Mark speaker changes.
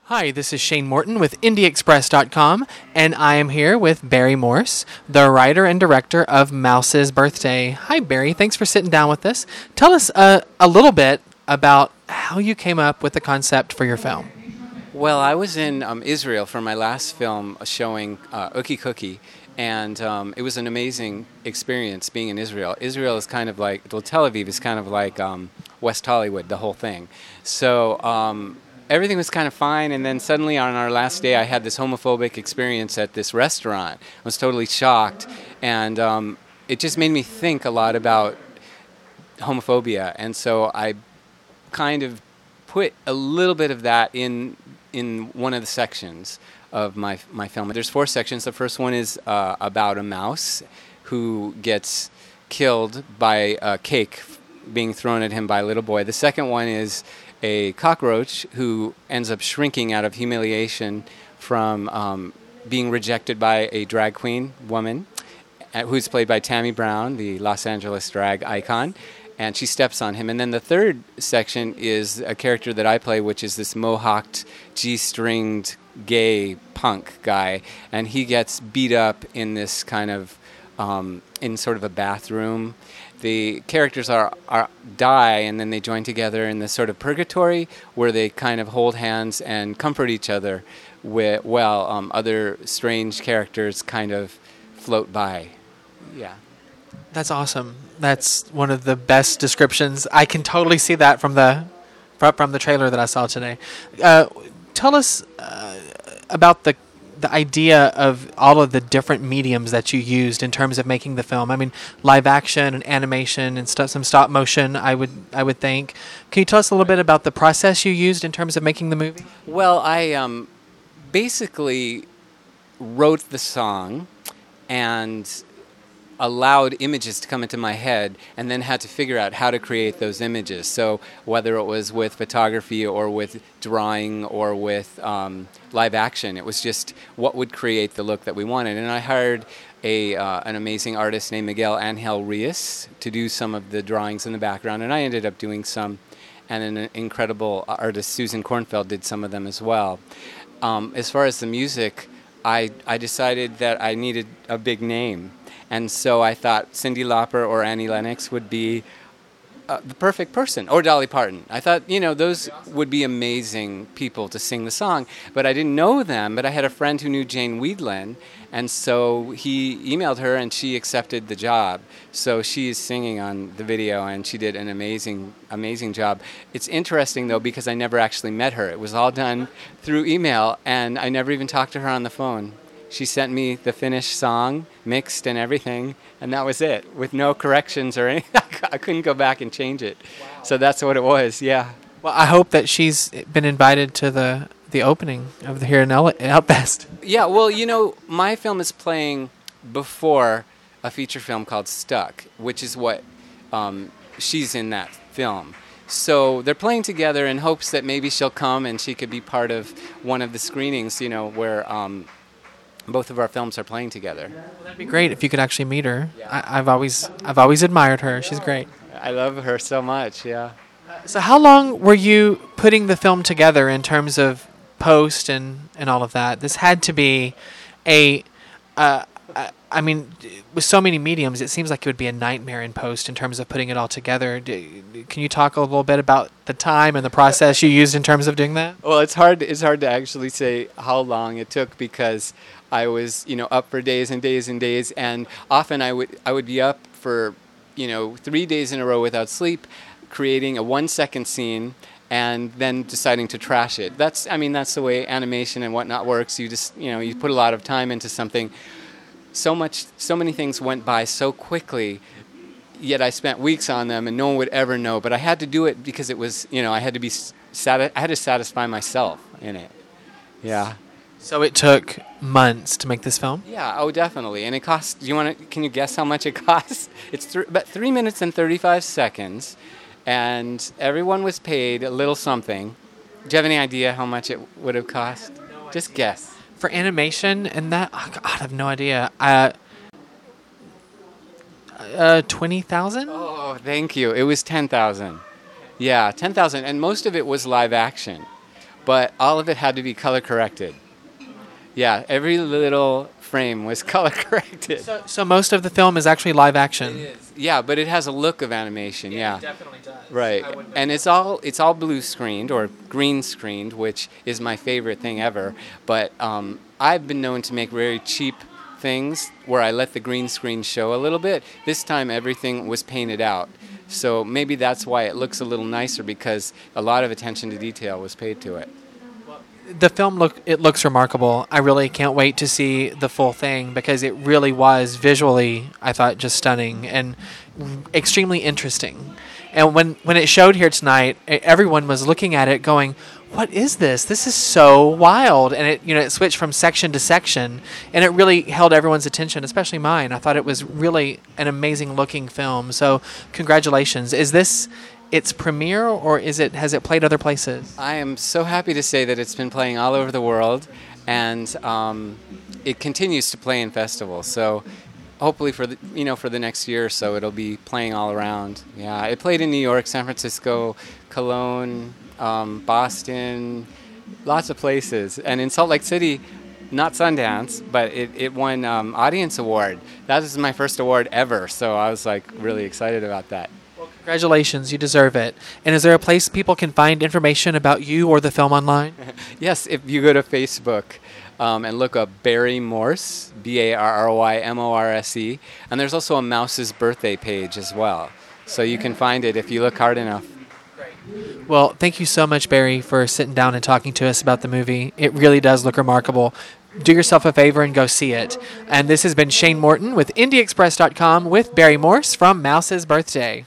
Speaker 1: Hi, this is Shane Morton with IndieExpress.com, and I am here with Barry Morse, the writer and director of Mouse's Birthday. Hi, Barry. Thanks for sitting down with us. Tell us a little bit about how you came up with the concept for your film.
Speaker 2: Well, I was in Israel for my last film showing OOKIE COOKIE, and it was an amazing experience being in Israel. Israel is kind of like, well, Tel Aviv is kind of like West Hollywood, the whole thing. So everything was kind of fine, and then suddenly on our last day I had this homophobic experience at this restaurant. I was totally shocked, and it just made me think a lot about homophobia, and so I kind of put a little bit of that in one of the sections of my film. There's 4 sections. The first one is about a mouse who gets killed by a cake being thrown at him by a little boy. The second one is a cockroach who ends up shrinking out of humiliation from being rejected by a drag queen woman who's played by Tammy Brown, the Los Angeles drag icon, and she steps on him. And then the third section is a character that I play, which is this mohawked, G-stringed gay punk guy, and he gets beat up in this kind of in sort of a bathroom. The characters die, and then they join together in this sort of purgatory where they kind of hold hands and comfort each other while other strange characters kind of float by. Yeah.
Speaker 1: That's awesome. That's one of the best descriptions. I can totally see that from the trailer that I saw today. Tell us about the idea of all of the different mediums that you used in terms of making the film. I mean, live action and animation and some stop motion, I would think. Can you tell us a little bit about the process you used in terms of making the movie?
Speaker 2: Well, I basically wrote the song and allowed images to come into my head, and then had to figure out how to create those images. So whether it was with photography or with drawing or with live action, it was just what would create the look that we wanted. And I hired an amazing artist named Miguel Angel Reyes to do some of the drawings in the background, and I ended up doing some, and an incredible artist, Susan Kornfeld, did some of them as well. As far as the music, I decided that I needed a big name. And so I thought Cyndi Lauper or Annie Lennox would be the perfect person, or Dolly Parton. I thought, those would be amazing people to sing the song, but I didn't know them, but I had a friend who knew Jane Wiedlin, and so he emailed her and she accepted the job. So she is singing on the video, and she did an amazing, amazing job. It's interesting, though, because I never actually met her. It was all done through email, and I never even talked to her on the phone. She sent me the finished song, mixed and everything, and that was it, with no corrections or anything. I couldn't go back and change it. Wow. So that's what it was, yeah.
Speaker 1: Well, I hope that she's been invited to the opening of the Here and Outfest.
Speaker 2: Yeah, well, my film is playing before a feature film called Stuck, which is what she's in that film. So they're playing together in hopes that maybe she'll come and she could be part of one of the screenings, where both of our films are playing together.
Speaker 1: Well, that'd be great if you could actually meet her. Yeah. I've always admired her. She's great.
Speaker 2: I love her so much. Yeah.
Speaker 1: So how long were you putting the film together in terms of post and all of that? This had to be with so many mediums, it seems like it would be a nightmare in post in terms of putting it all together. Can you talk a little bit about the time and the process you used in terms of doing that?
Speaker 2: Well, it's hard to actually say how long it took, because I was, up for days and days and days, and often I would be up for, 3 days in a row without sleep, creating a 1-second scene, and then deciding to trash it. That's the way animation and whatnot works. You just, you put a lot of time into something. So many things went by so quickly, yet I spent weeks on them, and no one would ever know. But I had to do it because it was, I had to satisfy myself in it. Yeah.
Speaker 1: So it took months to make this film?
Speaker 2: Yeah, oh, definitely. And it cost, can you guess how much it cost? It's about 3 minutes and 35 seconds, and everyone was paid a little something. Do you have any idea how much it would have cost? No, just guess.
Speaker 1: For animation and that, I have no idea. 20,000?
Speaker 2: Oh, thank you. It was 10,000. Yeah, 10,000, and most of it was live action. but all of it had to be color corrected. Yeah, every little frame was color corrected.
Speaker 1: So most of the film is actually live action.
Speaker 2: It is. Yeah, but it has a look of animation. Yeah,
Speaker 1: It definitely does.
Speaker 2: right. And it's all blue screened or green screened, which is my favorite thing ever. But I've been known to make very cheap things where I let the green screen show a little bit. This time everything was painted out. So maybe that's why it looks a little nicer, because a lot of attention to detail was paid to it.
Speaker 1: The film looks remarkable. I really can't wait to see the full thing, because it really was visually, I thought, just stunning and extremely interesting. And when it showed here tonight, everyone was looking at it going, "What is this? This is so wild!" And it switched from section to section, and it really held everyone's attention, especially mine. I thought it was really an amazing looking film. So congratulations! Is this its premiere, or has it played other places?
Speaker 2: I am so happy to say that it's been playing all over the world, and it continues to play in festivals. So hopefully for the next year or so, it'll be playing all around. Yeah, it played in New York, San Francisco, Cologne, Boston, lots of places, and in Salt Lake City. Not Sundance, but it won Audience Award. That was my first award ever, so I was really excited about that.
Speaker 1: Congratulations, you deserve it. And is there a place people can find information about you or the film online?
Speaker 2: Yes, if you go to Facebook and look up Barry Morse, Barrymorse, and there's also a Mouse's Birthday page as well. So you can find it if you look hard enough.
Speaker 1: Well, thank you so much, Barry, for sitting down and talking to us about the movie. It really does look remarkable. Do yourself a favor and go see it. And this has been Shane Morton with IndieExpress.com with Barry Morse from Mouse's Birthday.